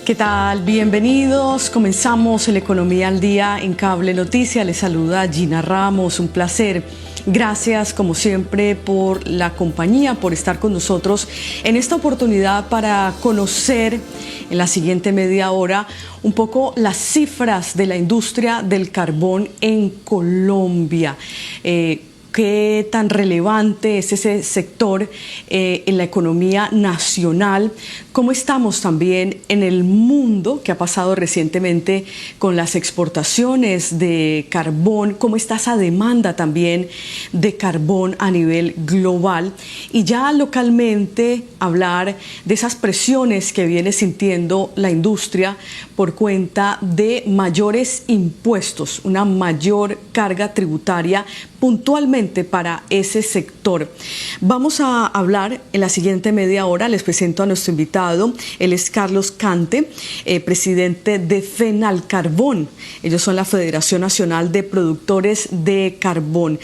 ¿Qué tal? Bienvenidos. Comenzamos el Economía al Día en Cable Noticias. Les saluda Gina Ramos. Un placer. Gracias, como siempre, por la compañía, por estar con nosotros en esta oportunidad para conocer en la siguiente media hora un poco las cifras de la industria del carbón en Colombia. ¿Qué tan relevante es ese sector en la economía nacional? ¿Cómo estamos también en el mundo? ¿Qué ha pasado recientemente con las exportaciones de carbón? ¿Cómo está esa demanda también de carbón a nivel global? Y ya localmente hablar de esas presiones que viene sintiendo la industria por cuenta de mayores impuestos, una mayor carga tributaria puntualmente para ese sector. Vamos a hablar en la siguiente media hora. Les presento a nuestro invitado. Él es Carlos Cante, presidente de FENALCARBON. Ellos son la Federación Nacional de Productores de Carbón.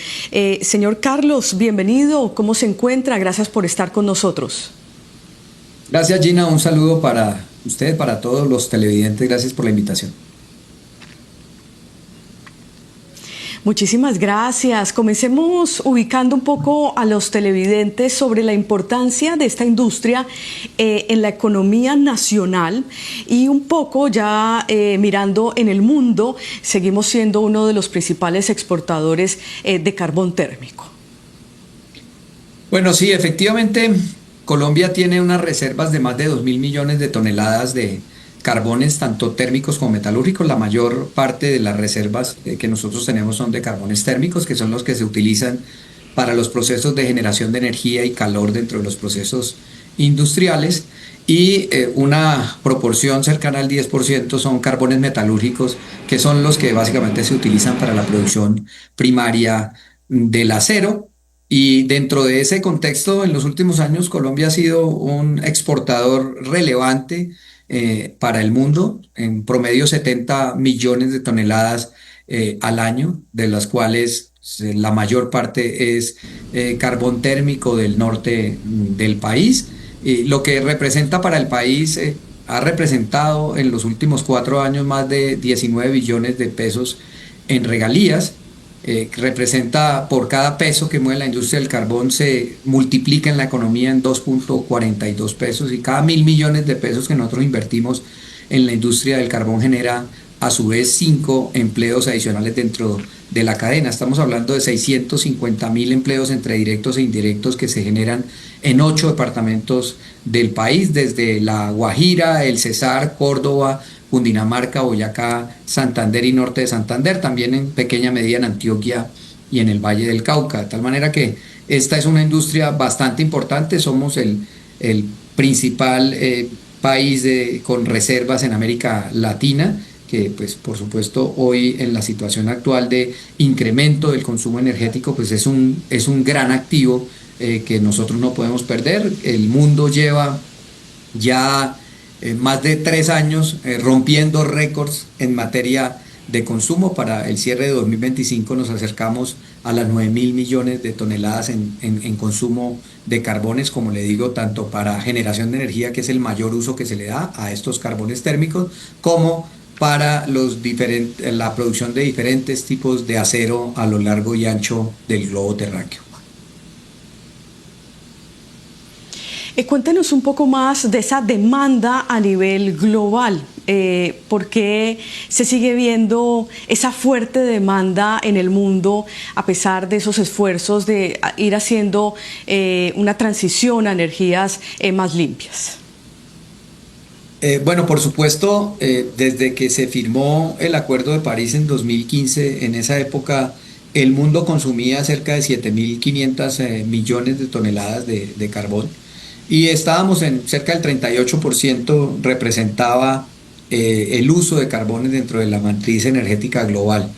Señor Carlos, bienvenido. ¿Cómo se encuentra? Gracias por estar con nosotros. Gracias, Gina. Un saludo para usted, para todos los televidentes. Gracias por la invitación. Muchísimas gracias. Comencemos ubicando un poco a los televidentes sobre la importancia de esta industria en la economía nacional y un poco ya mirando en el mundo, seguimos siendo uno de los principales exportadores de carbón térmico. Bueno, sí, efectivamente, Colombia tiene unas reservas de más de 2.000 millones de toneladas de carbones, tanto térmicos como metalúrgicos. La mayor parte de las reservas que nosotros tenemos son de carbones térmicos, que son los que se utilizan para los procesos de generación de energía y calor dentro de los procesos industriales, y una proporción cercana al 10% son carbones metalúrgicos, que son los que básicamente se utilizan para la producción primaria del acero. Y dentro de ese contexto, en los últimos años, Colombia ha sido un exportador relevante para el mundo, en promedio 70 millones de toneladas al año, de las cuales la mayor parte es carbón térmico del norte del país, lo que representa para el país, ha representado en los últimos 4 años más de 19 billones de pesos en regalías. Representa, por cada peso que mueve la industria del carbón, se multiplica en la economía en 2.42 pesos, y cada 1.000 millones de pesos que nosotros invertimos en la industria del carbón genera a su vez 5 empleos adicionales dentro de la cadena. Estamos hablando de 650.000 empleos entre directos e indirectos que se generan en 8 departamentos del país, desde La Guajira, el Cesar, Córdoba, Cundinamarca, Boyacá, Santander y norte de Santander, también en pequeña medida en Antioquia y en el Valle del Cauca. De tal manera que esta es una industria bastante importante. Somos el principal país con reservas en América Latina, que pues por supuesto hoy en la situación actual de incremento del consumo energético pues es un gran activo que nosotros no podemos perder. El mundo lleva ya más de 3 años rompiendo récords en materia de consumo. Para el cierre de 2025 nos acercamos a las 9.000 millones de toneladas en consumo de carbones, como le digo, tanto para generación de energía, que es el mayor uso que se le da a estos carbones térmicos, como para la producción de diferentes tipos de acero a lo largo y ancho del globo terráqueo. Cuéntenos un poco más de esa demanda a nivel global. ¿Por qué se sigue viendo esa fuerte demanda en el mundo a pesar de esos esfuerzos de ir haciendo una transición a energías más limpias? Bueno, por supuesto, desde que se firmó el Acuerdo de París en 2015, en esa época el mundo consumía cerca de 7.500 millones de toneladas de carbón, y estábamos en cerca del 38% representaba el uso de carbones dentro de la matriz energética global.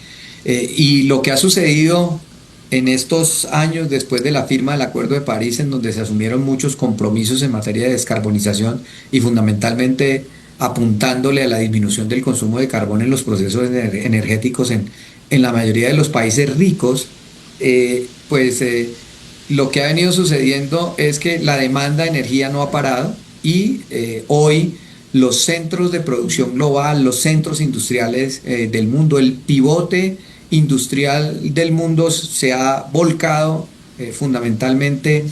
Y lo que ha sucedido en estos años después de la firma del Acuerdo de París, en donde se asumieron muchos compromisos en materia de descarbonización y fundamentalmente apuntándole a la disminución del consumo de carbón en los procesos energéticos en la mayoría de los países ricos, lo que ha venido sucediendo es que la demanda de energía no ha parado, y hoy los centros de producción global, los centros industriales del mundo, el pivote industrial del mundo se ha volcado fundamentalmente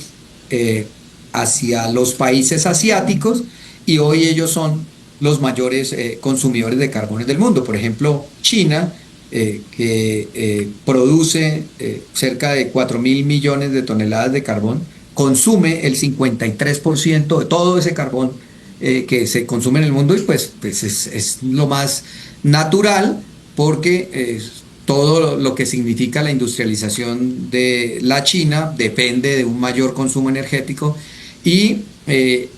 hacia los países asiáticos, y hoy ellos son los mayores consumidores de carbones del mundo. Por ejemplo, China, que produce cerca de 4.000 millones de toneladas de carbón, consume el 53% de todo ese carbón que se consume en el mundo, y pues es lo más natural, porque todo lo que significa la industrialización de la China depende de un mayor consumo energético, y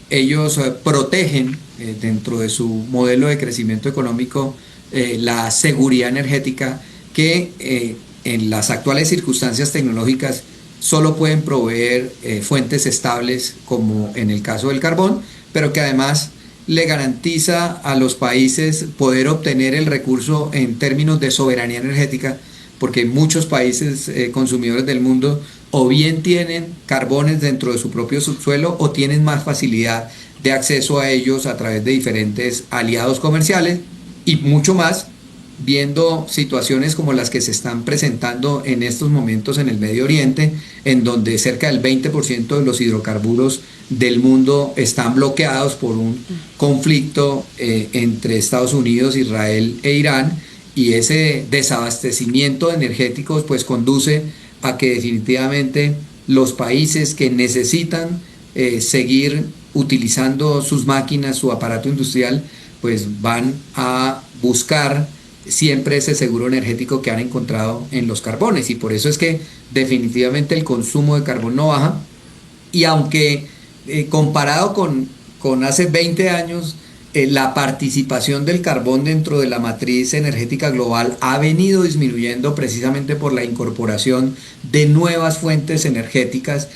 ellos protegen dentro de su modelo de crecimiento económico la seguridad energética, que en las actuales circunstancias tecnológicas solo pueden proveer fuentes estables, como en el caso del carbón, pero que además le garantiza a los países poder obtener el recurso en términos de soberanía energética, porque muchos países consumidores del mundo o bien tienen carbones dentro de su propio subsuelo, o tienen más facilidad de acceso a ellos a través de diferentes aliados comerciales, y mucho más viendo situaciones como las que se están presentando en estos momentos en el Medio Oriente, en donde cerca del 20% de los hidrocarburos del mundo están bloqueados por un conflicto entre Estados Unidos, Israel e Irán, y ese desabastecimiento energético pues conduce a que definitivamente los países que necesitan seguir utilizando sus máquinas, su aparato industrial, pues van a buscar siempre ese seguro energético que han encontrado en los carbones, y por eso es que definitivamente el consumo de carbón no baja. Y aunque comparado con hace 20 años, la participación del carbón dentro de la matriz energética global ha venido disminuyendo, precisamente por la incorporación de nuevas fuentes energéticas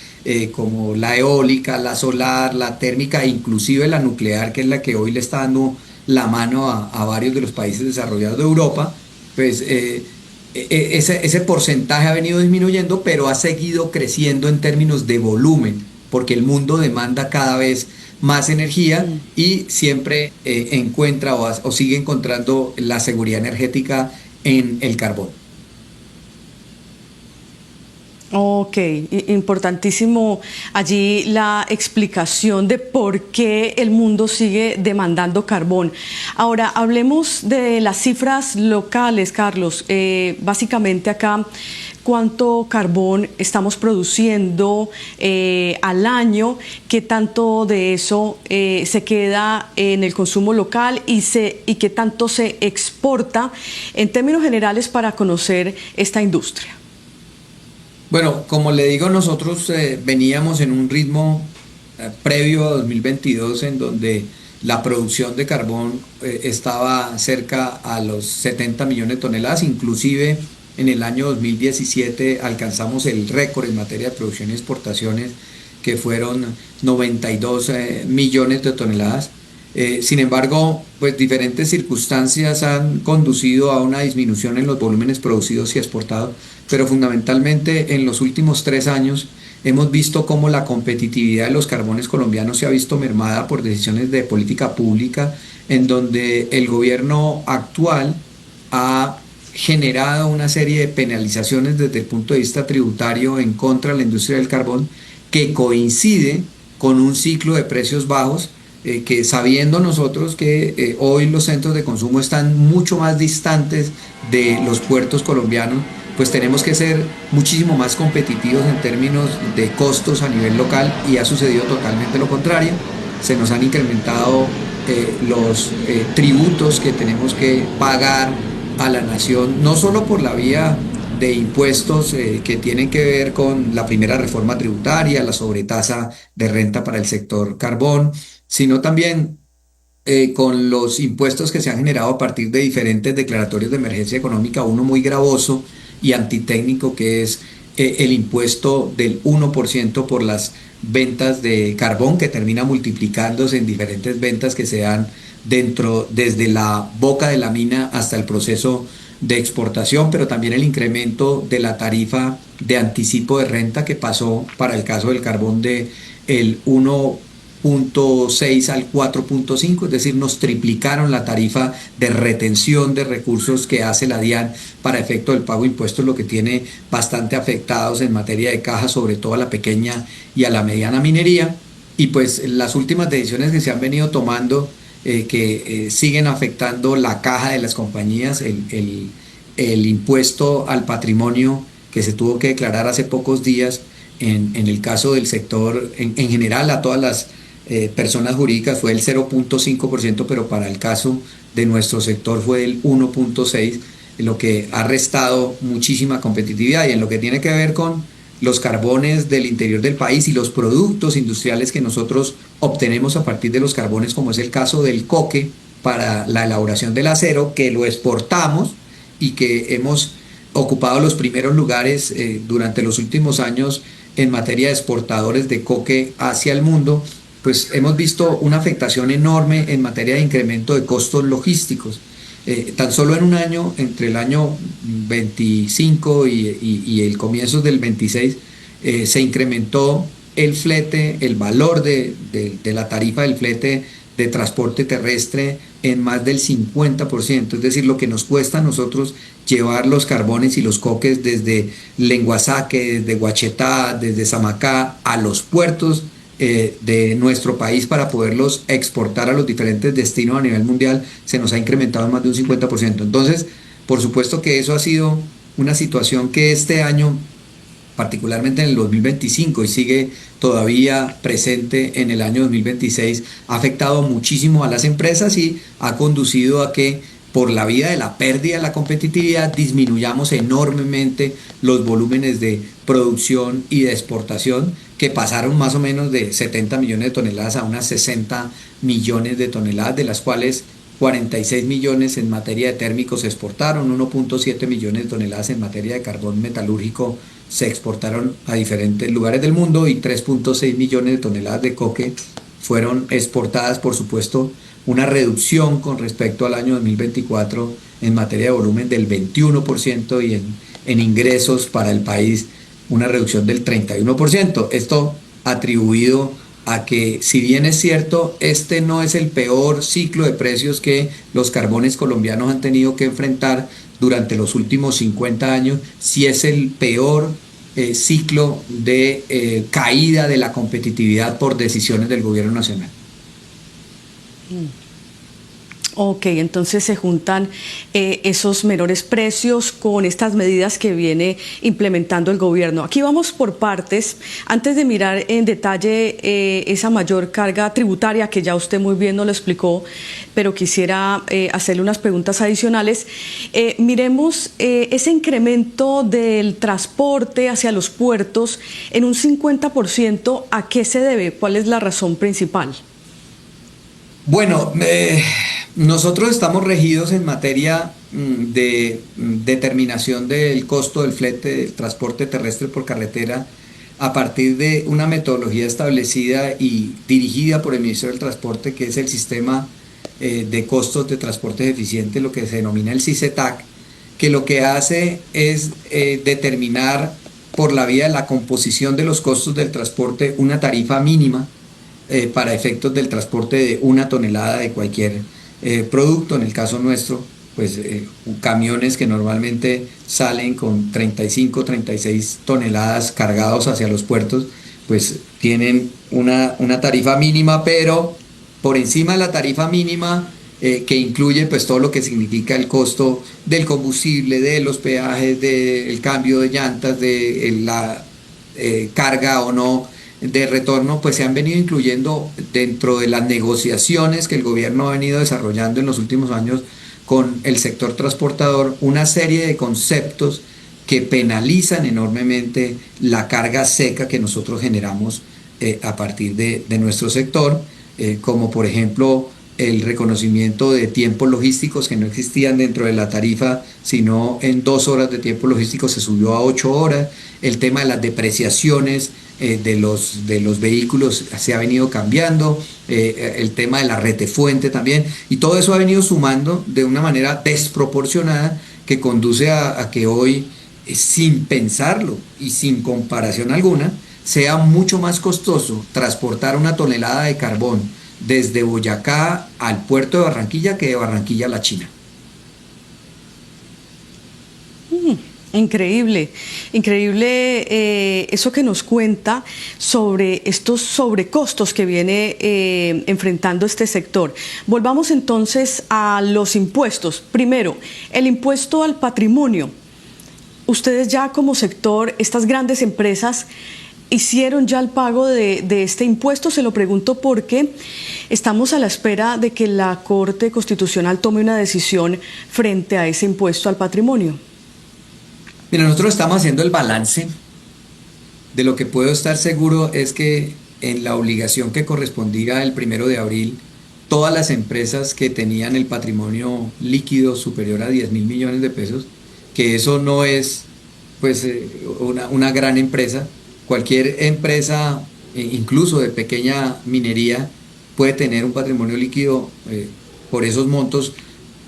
como la eólica, la solar, la térmica e inclusive la nuclear, que es la que hoy le está dando la mano a varios de los países desarrollados de Europa. Pues ese porcentaje ha venido disminuyendo, pero ha seguido creciendo en términos de volumen, porque el mundo demanda cada vez más energía y siempre encuentra o sigue encontrando la seguridad energética en el carbón. Ok, importantísimo allí la explicación de por qué el mundo sigue demandando carbón. Ahora, hablemos de las cifras locales, Carlos. Básicamente acá, ¿cuánto carbón estamos produciendo al año? ¿Qué tanto de eso se queda en el consumo local y qué tanto se exporta en términos generales para conocer esta industria? Bueno, como le digo, nosotros veníamos en un ritmo previo a 2022 en donde la producción de carbón estaba cerca a los 70 millones de toneladas. Inclusive en el año 2017 alcanzamos el récord en materia de producción y exportaciones, que fueron 92 millones de toneladas. Sin embargo, pues diferentes circunstancias han conducido a una disminución en los volúmenes producidos y exportados, pero fundamentalmente en los últimos 3 años hemos visto cómo la competitividad de los carbones colombianos se ha visto mermada por decisiones de política pública, en donde el gobierno actual ha generado una serie de penalizaciones desde el punto de vista tributario en contra de la industria del carbón, que coincide con un ciclo de precios bajos, que sabiendo nosotros que hoy los centros de consumo están mucho más distantes de los puertos colombianos, pues tenemos que ser muchísimo más competitivos en términos de costos a nivel local, y ha sucedido totalmente lo contrario. Se nos han incrementado los tributos que tenemos que pagar a la nación, no solo por la vía de impuestos que tienen que ver con la primera reforma tributaria, la sobretasa de renta para el sector carbón, sino también con los impuestos que se han generado a partir de diferentes declaratorios de emergencia económica, uno muy gravoso y antitécnico, que es el impuesto del 1% por las ventas de carbón, que termina multiplicándose en diferentes ventas que se dan desde la boca de la mina hasta el proceso de exportación, pero también el incremento de la tarifa de anticipo de renta, que pasó para el caso del carbón de el 1% 3.6 al 4.5, es decir, nos triplicaron la tarifa de retención de recursos que hace la DIAN para efecto del pago de impuestos, lo que tiene bastante afectados en materia de caja, sobre todo a la pequeña y a la mediana minería. Y pues las últimas decisiones que se han venido tomando, siguen afectando la caja de las compañías, el impuesto al patrimonio que se tuvo que declarar hace pocos días en el caso del sector, en general a todas las personas jurídicas fue el 0.5%, pero para el caso de nuestro sector fue el 1.6%, lo que ha restado muchísima competitividad. Y en lo que tiene que ver con los carbones del interior del país y los productos industriales que nosotros obtenemos a partir de los carbones, como es el caso del coque para la elaboración del acero, que lo exportamos y que hemos ocupado los primeros lugares durante los últimos años en materia de exportadores de coque hacia el mundo, pues hemos visto una afectación enorme en materia de incremento de costos logísticos. Tan solo en un año, entre el año 25 y el comienzo del 26, se incrementó el flete, el valor de la tarifa del flete de transporte terrestre en más del 50%, es decir, lo que nos cuesta a nosotros llevar los carbones y los coques desde Lenguasaque, desde Guachetá, desde Samacá a los puertos de nuestro país para poderlos exportar a los diferentes destinos a nivel mundial, se nos ha incrementado en más de un 50%. Entonces, por supuesto que eso ha sido una situación que este año, particularmente en el 2025 y sigue todavía presente en el año 2026, ha afectado muchísimo a las empresas y ha conducido a que por la vía de la pérdida de la competitividad disminuyamos enormemente los volúmenes de producción y de exportación, que pasaron más o menos de 70 millones de toneladas a unas 60 millones de toneladas, de las cuales 46 millones en materia de térmicos se exportaron, 1.7 millones de toneladas en materia de carbón metalúrgico se exportaron a diferentes lugares del mundo y 3.6 millones de toneladas de coque fueron exportadas. Por supuesto, una reducción con respecto al año 2024 en materia de volumen del 21% y en ingresos para el país una reducción del 31%. Esto atribuido a que, si bien es cierto, este no es el peor ciclo de precios que los carbones colombianos han tenido que enfrentar durante los últimos 50 años, sí es el peor ciclo de caída de la competitividad por decisiones del gobierno nacional. Ok, entonces se juntan esos menores precios con estas medidas que viene implementando el gobierno. Aquí vamos por partes. Antes de mirar en detalle esa mayor carga tributaria, que ya usted muy bien nos lo explicó, pero quisiera hacerle unas preguntas adicionales. Miremos ese incremento del transporte hacia los puertos en un 50%. ¿A qué se debe? ¿Cuál es la razón principal? Bueno, nosotros estamos regidos en materia de determinación del costo del flete del transporte terrestre por carretera a partir de una metodología establecida y dirigida por el Ministerio del Transporte, que es el sistema de costos de transporte eficiente, lo que se denomina el SICETAC, que lo que hace es determinar por la vía de la composición de los costos del transporte una tarifa mínima para efectos del transporte de una tonelada de cualquier producto. En el caso nuestro, pues camiones que normalmente salen con 35, 36 toneladas cargados hacia los puertos, pues tienen una tarifa mínima, pero por encima de la tarifa mínima, que incluye pues todo lo que significa el costo del combustible, de los peajes, del cambio de llantas, de la carga o no de retorno, pues se han venido incluyendo dentro de las negociaciones que el gobierno ha venido desarrollando en los últimos años con el sector transportador, una serie de conceptos que penalizan enormemente la carga seca que nosotros generamos a partir de nuestro sector, como por ejemplo el reconocimiento de tiempos logísticos que no existían dentro de la tarifa, sino en 2 horas de tiempo logístico se subió a 8 horas, el tema de las depreciaciones de los vehículos se ha venido cambiando, el tema de la retefuente también, y todo eso ha venido sumando de una manera desproporcionada que conduce a que hoy, sin pensarlo y sin comparación alguna, sea mucho más costoso transportar una tonelada de carbón desde Boyacá al puerto de Barranquilla que de Barranquilla a la China. Increíble, increíble eso que nos cuenta sobre estos sobrecostos que viene enfrentando este sector. Volvamos entonces a los impuestos. Primero, el impuesto al patrimonio. Ustedes ya como sector, estas grandes empresas, ¿hicieron ya el pago de este impuesto? Se lo pregunto porque estamos a la espera de que la Corte Constitucional tome una decisión frente a ese impuesto al patrimonio. Mira, nosotros estamos haciendo el balance. De lo que puedo estar seguro es que en la obligación que correspondía el 1 de abril, todas las empresas que tenían el patrimonio líquido superior a 10.000 millones de pesos, que eso no es pues una gran empresa, cualquier empresa, incluso de pequeña minería, puede tener un patrimonio líquido por esos montos,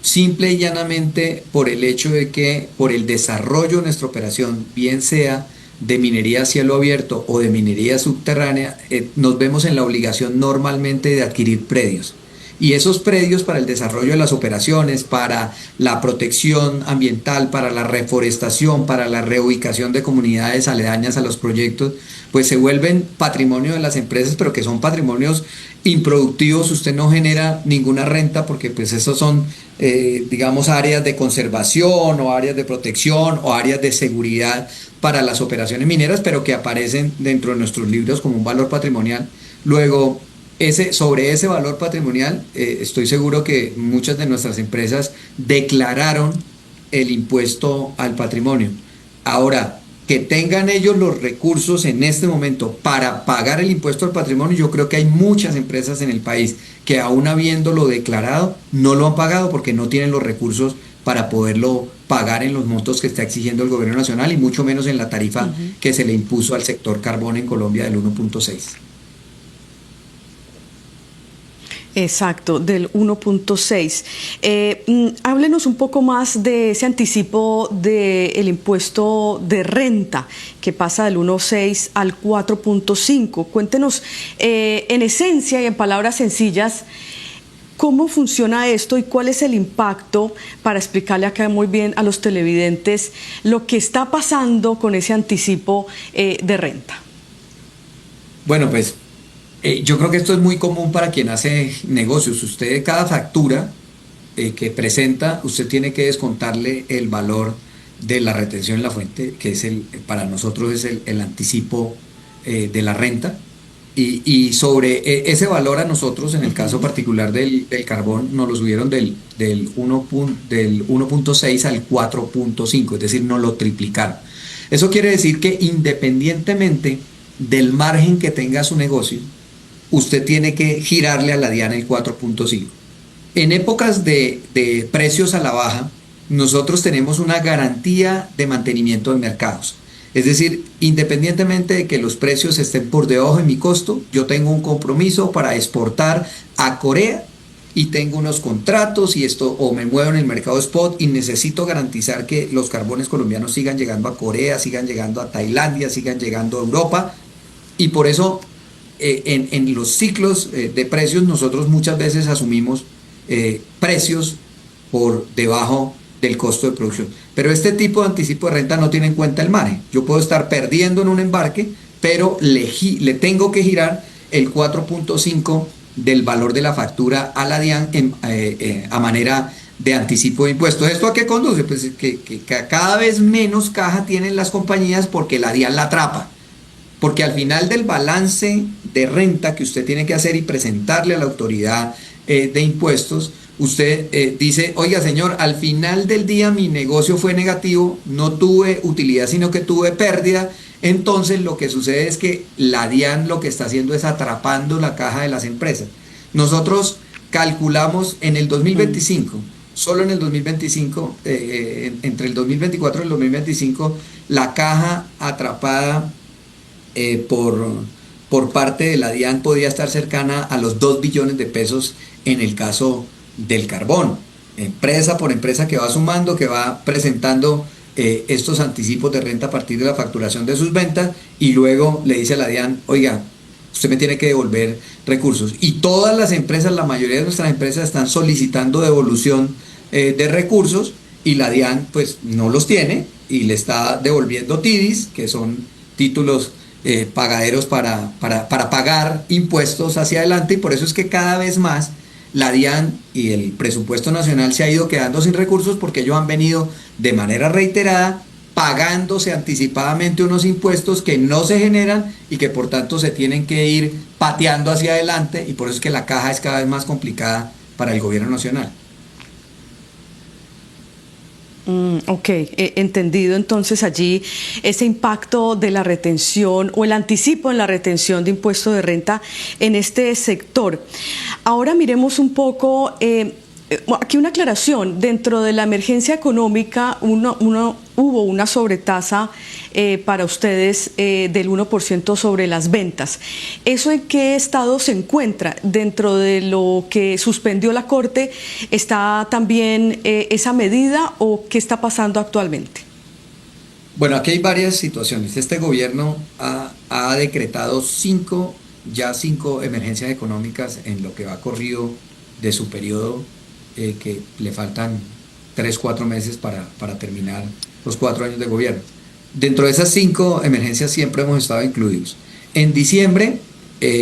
simple y llanamente por el hecho de que por el desarrollo de nuestra operación, bien sea de minería a cielo abierto o de minería subterránea, nos vemos en la obligación normalmente de adquirir predios. Y esos predios para el desarrollo de las operaciones, para la protección ambiental, para la reforestación, para la reubicación de comunidades aledañas a los proyectos, pues se vuelven patrimonio de las empresas, pero que son patrimonios improductivos. Usted no genera ninguna renta porque pues esos son, digamos, áreas de conservación o áreas de protección o áreas de seguridad para las operaciones mineras, pero que aparecen dentro de nuestros libros como un valor patrimonial. Luego, sobre ese valor patrimonial, estoy seguro que muchas de nuestras empresas declararon el impuesto al patrimonio. Ahora, que tengan ellos los recursos en este momento para pagar el impuesto al patrimonio, yo creo que hay muchas empresas en el país que aún habiéndolo declarado, no lo han pagado porque no tienen los recursos para poderlo pagar en los montos que está exigiendo el gobierno nacional y mucho menos en la tarifa que se le impuso al sector carbón en Colombia del 1.6. Exacto, del 1.6. Háblenos un poco más de ese anticipo del impuesto de renta que pasa del 1.6 al 4.5. Cuéntenos en esencia y en palabras sencillas cómo funciona esto y cuál es el impacto para explicarle acá muy bien a los televidentes lo que está pasando con ese anticipo de renta. Bueno, pues yo creo que esto es muy común para quien hace negocios. Usted, cada factura que presenta, usted tiene que descontarle el valor de la retención en la fuente, que es para nosotros es el anticipo de la renta. Y sobre ese valor a nosotros, en el caso particular del carbón, nos lo subieron del 1.6 al 4.5, es decir, nos lo triplicaron. Eso quiere decir que independientemente del margen que tenga su negocio, usted tiene que girarle a la DIAN el 4.5. En épocas de precios a la baja, nosotros tenemos una garantía de mantenimiento de mercados. Es decir, independientemente de que los precios estén por debajo de mi costo, yo tengo un compromiso para exportar a Corea y tengo unos contratos y esto, o me muevo en el mercado spot y necesito garantizar que los carbones colombianos sigan llegando a Corea, sigan llegando a Tailandia, sigan llegando a Europa. Y por eso en los ciclos de precios nosotros muchas veces asumimos precios por debajo del costo de producción. Pero este tipo de anticipo de renta no tiene en cuenta el margen. Yo puedo estar perdiendo en un embarque, pero le tengo que girar el 4.5 del valor de la factura a la DIAN a manera de anticipo de impuestos. ¿Esto a qué conduce? Pues que cada vez menos caja tienen las compañías porque la DIAN la atrapa. Porque al final del balance de renta que usted tiene que hacer y presentarle a la autoridad de impuestos, usted dice, oiga señor, al final del día mi negocio fue negativo, no tuve utilidad sino que tuve pérdida. Entonces lo que sucede es que la DIAN lo que está haciendo es atrapando la caja de las empresas. Nosotros calculamos en el 2025, solo en el 2025, entre el 2024 y el 2025, la caja atrapada por parte de la DIAN podría estar cercana a los 2 billones de pesos en el caso del carbón. Empresa por empresa que va sumando, que va presentando estos anticipos de renta a partir de la facturación de sus ventas y luego le dice a la DIAN, oiga, usted me tiene que devolver recursos. Y todas las empresas, la mayoría de nuestras empresas están solicitando devolución de recursos y la DIAN pues no los tiene y le está devolviendo TIDIs, que son títulos pagaderos para pagar impuestos hacia adelante, y por eso es que cada vez más la DIAN y el presupuesto nacional se ha ido quedando sin recursos porque ellos han venido de manera reiterada pagándose anticipadamente unos impuestos que no se generan y que por tanto se tienen que ir pateando hacia adelante, y por eso es que la caja es cada vez más complicada para el gobierno nacional. Ok, entendido entonces allí ese impacto de la retención o el anticipo en la retención de impuesto de renta en este sector. Ahora miremos un poco, aquí una aclaración, dentro de la emergencia económica hubo una sobretasa para ustedes del 1% sobre las ventas. ¿Eso en qué estado se encuentra? ¿Dentro de lo que suspendió la Corte está también esa medida o qué está pasando actualmente? Bueno, aquí hay varias situaciones. Este gobierno ha decretado cinco emergencias económicas en lo que va corrido de su periodo, que le faltan 3-4 meses para terminar los 4 años de gobierno. Dentro de esas 5 emergencias siempre hemos estado incluidos. En diciembre,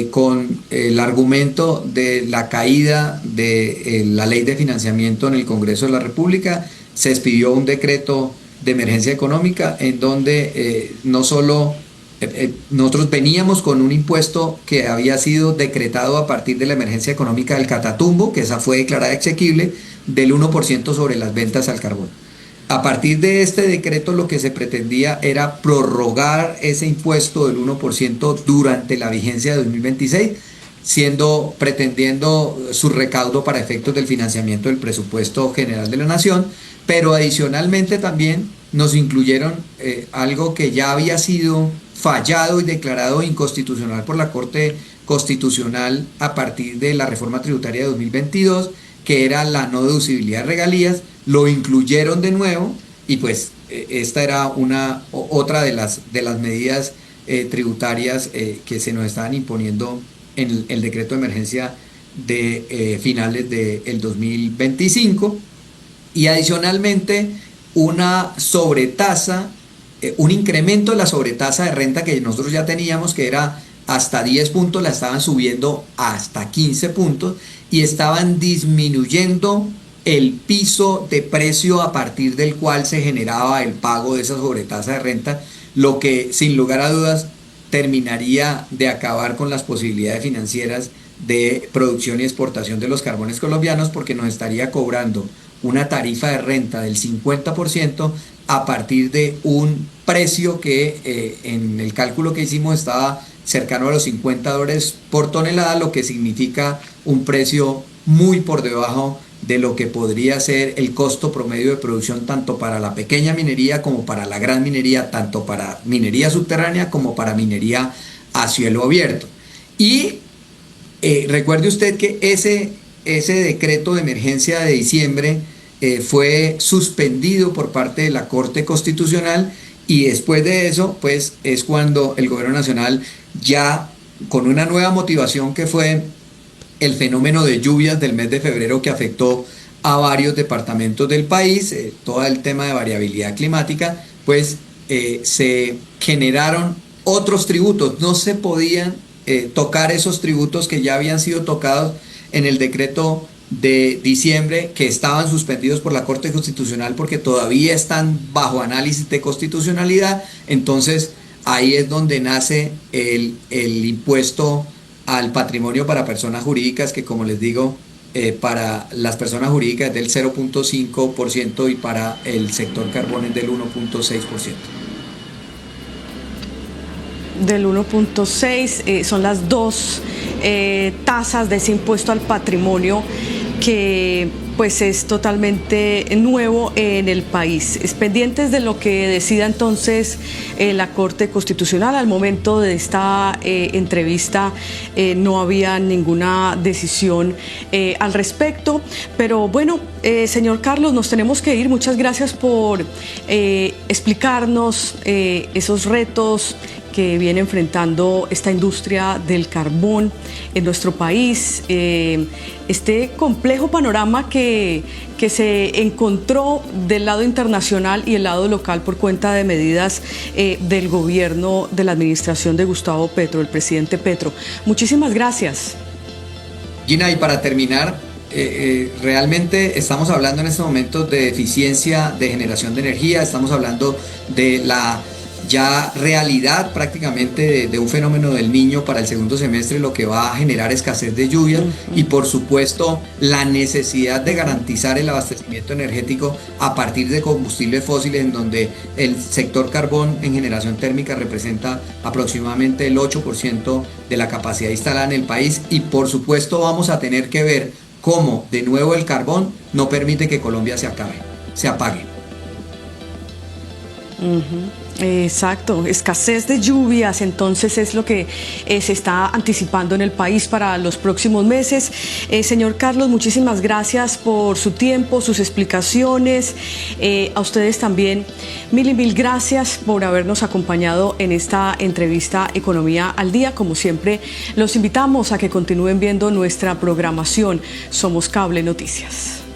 con el argumento de la caída de la ley de financiamiento en el Congreso de la República, se expidió un decreto de emergencia económica en donde no solo nosotros veníamos con un impuesto que había sido decretado a partir de la emergencia económica del Catatumbo, que esa fue declarada exequible, del 1% sobre las ventas al carbón. A partir de este decreto lo que se pretendía era prorrogar ese impuesto del 1% durante la vigencia de 2026, pretendiendo su recaudo para efectos del financiamiento del presupuesto general de la Nación, pero adicionalmente también nos incluyeron algo que ya había sido fallado y declarado inconstitucional por la Corte Constitucional a partir de la reforma tributaria de 2022, que era la no deducibilidad de regalías. Lo incluyeron de nuevo y pues esta era otra de las medidas tributarias que se nos estaban imponiendo en el decreto de emergencia de finales del 2025, y adicionalmente una sobretasa, un incremento de la sobretasa de renta que nosotros ya teníamos, que era hasta 10 puntos, la estaban subiendo hasta 15 puntos y estaban disminuyendo el piso de precio a partir del cual se generaba el pago de esa sobretasa de renta, lo que sin lugar a dudas terminaría de acabar con las posibilidades financieras de producción y exportación de los carbones colombianos, porque nos estaría cobrando una tarifa de renta del 50% a partir de un precio que en el cálculo que hicimos estaba cercano a los $50 por tonelada, lo que significa un precio muy por debajo de lo que podría ser el costo promedio de producción tanto para la pequeña minería como para la gran minería, tanto para minería subterránea como para minería a cielo abierto. Y recuerde usted que ese decreto de emergencia de diciembre fue suspendido por parte de la Corte Constitucional, y después de eso pues es cuando el gobierno nacional, ya con una nueva motivación que fue el fenómeno de lluvias del mes de febrero que afectó a varios departamentos del país, todo el tema de variabilidad climática, pues se generaron otros tributos. No se podían tocar esos tributos que ya habían sido tocados en el decreto de diciembre, que estaban suspendidos por la Corte Constitucional porque todavía están bajo análisis de constitucionalidad. Entonces ahí es donde nace el impuesto al patrimonio para personas jurídicas, que como les digo, para las personas jurídicas es del 0.5% y para el sector carbón es del 1.6%. Del 1.6, son las dos tasas de ese impuesto al patrimonio que pues es totalmente nuevo en el país. Pendientes de lo que decida entonces la Corte Constitucional. Al momento de esta entrevista no había ninguna decisión al respecto, pero bueno, señor Carlos, nos tenemos que ir. Muchas gracias por explicarnos esos retos que viene enfrentando esta industria del carbón en nuestro país, este complejo panorama que se encontró del lado internacional y el lado local por cuenta de medidas del gobierno de la administración de Gustavo Petro, el presidente Petro. Muchísimas gracias. Gina, y para terminar, realmente estamos hablando en este momento de eficiencia de generación de energía, estamos hablando de la ya realidad prácticamente de un fenómeno del Niño para el segundo semestre, lo que va a generar escasez de lluvias y por supuesto la necesidad de garantizar el abastecimiento energético a partir de combustibles fósiles, en donde el sector carbón en generación térmica representa aproximadamente el 8% de la capacidad instalada en el país, y por supuesto vamos a tener que ver cómo de nuevo el carbón no permite que Colombia se apague. Exacto, escasez de lluvias, entonces es lo que se está anticipando en el país para los próximos meses. Señor Carlos, muchísimas gracias por su tiempo, sus explicaciones. A ustedes también, mil gracias por habernos acompañado en esta entrevista Economía al Día. Como siempre, los invitamos a que continúen viendo nuestra programación. Somos Cable Noticias.